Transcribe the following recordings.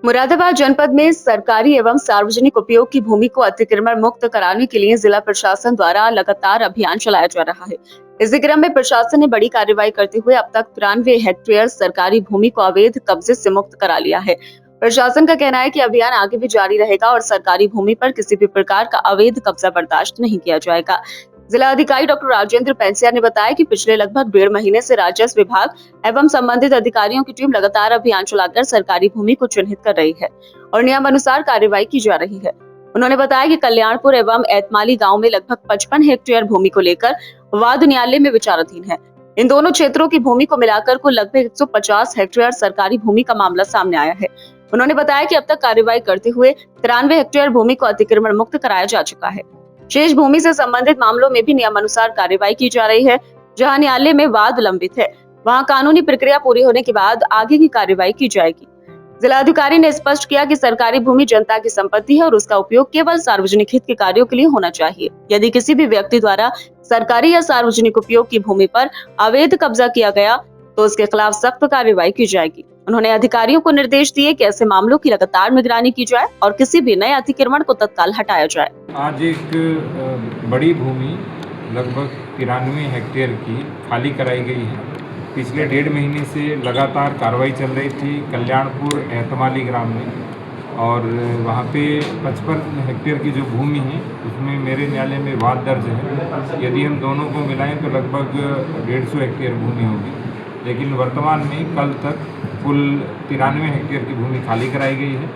मुरादाबाद जनपद में सरकारी एवं सार्वजनिक उपयोग की भूमि को अतिक्रमण मुक्त कराने के लिए जिला प्रशासन द्वारा लगातार अभियान चलाया जा रहा है। इसी क्रम में प्रशासन ने बड़ी कार्रवाई करते हुए अब तक 93 हेक्टेयर सरकारी भूमि को अवैध कब्जे से मुक्त करा लिया है। प्रशासन का कहना है कि अभियान आगे भी जारी रहेगा और सरकारी भूमि पर किसी भी प्रकार का अवैध कब्जा बर्दाश्त नहीं किया जाएगा। जिला अधिकारी डॉक्टर राजेंद्र पेंसिया ने बताया कि पिछले लगभग 1.5 महीने से राजस्व विभाग एवं संबंधित अधिकारियों की टीम लगातार अभियान चलाकर सरकारी भूमि को चिन्हित कर रही है और नियमानुसार कार्रवाई की जा रही है। उन्होंने बताया कि कल्याणपुर एवं एतमाली गांव में लगभग 55 हेक्टेयर भूमि को लेकर वाद न्यायालय में विचाराधीन है। इन दोनों क्षेत्रों की भूमि को मिलाकर कुल लगभग 150 हेक्टेयर सरकारी भूमि का मामला सामने आया है। उन्होंने बताया कि अब तक कार्रवाई करते हुए 93 हेक्टेयर भूमि को अतिक्रमण मुक्त कराया जा चुका है। शेष भूमि से संबंधित मामलों में भी नियमानुसार कार्रवाई की जा रही है। जहां न्यायालय में वाद लंबित है, वहां कानूनी प्रक्रिया पूरी होने के बाद आगे की कार्रवाई की जाएगी। जिलाधिकारी ने स्पष्ट किया कि सरकारी भूमि जनता की संपत्ति है और उसका उपयोग केवल सार्वजनिक हित के कार्यों के लिए होना चाहिए। यदि किसी भी व्यक्ति द्वारा सरकारी या सार्वजनिक उपयोग की भूमि पर अवैध कब्जा किया गया तो उसके खिलाफ सख्त कार्रवाई की जाएगी। उन्होंने अधिकारियों को निर्देश दिए कि ऐसे मामलों की लगातार निगरानी की जाए और किसी भी नए अतिक्रमण को तत्काल हटाया जाए। आज एक बड़ी भूमि लगभग 93 हेक्टेयर की खाली कराई गई है। पिछले 1.5 महीने से लगातार कार्रवाई चल रही थी कल्याणपुर एतमाली ग्राम में, और वहाँ पे 55 हेक्टेयर की जो भूमि है उसमें मेरे न्यायालय में वाद दर्ज है। यदि हम दोनों को मिलाएं तो लगभग 150 हेक्टेयर भूमि होगी, लेकिन वर्तमान में कल तक कुल 93 हेक्टेयर की भूमि खाली कराई गई है।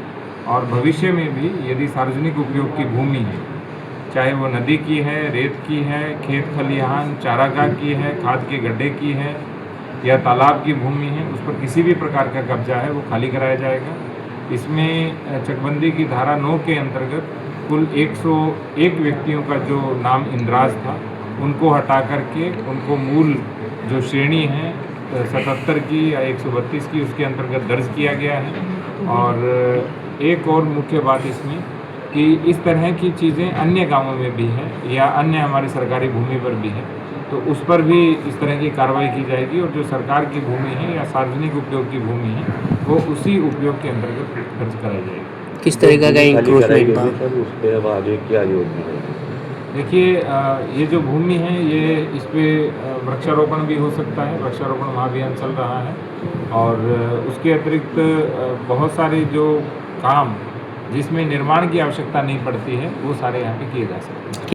और भविष्य में भी यदि सार्वजनिक उपयोग की भूमि है, चाहे वो नदी की है, रेत की है, खेत खलिहान चारागाह की है, खाद के गड्ढे की है या तालाब की भूमि है, उस पर किसी भी प्रकार का कब्जा है वो खाली कराया जाएगा। इसमें चकबंदी की धारा 9 के अंतर्गत कुल 101 व्यक्तियों का जो नाम इंद्राज था उनको हटा करके उनको मूल जो श्रेणी है 77 की या 132 की उसके अंतर्गत दर्ज किया गया है। और एक और मुख्य बात इसमें कि इस तरह की चीज़ें अन्य गांवों में भी हैं या अन्य हमारी सरकारी भूमि पर भी है, तो उस पर भी इस तरह की कार्रवाई की जाएगी। और जो सरकार की भूमि है या सार्वजनिक उपयोग की भूमि है वो उसी उपयोग के अंतर्गत दर्ज कराई जाएगी। किस तरीके का इंक्रोचमेंट था? उसके अब आगे क्या योजना है? देखिए, ये जो भूमि है ये इस पर वृक्षारोपण भी हो सकता है, वृक्षारोपण महाअभियान चल रहा है। और उसके अतिरिक्त बहुत सारे जो काम जिसमें निर्माण की आवश्यकता नहीं पड़ती है वो सारे यहाँ पे किए जा सकते हैं।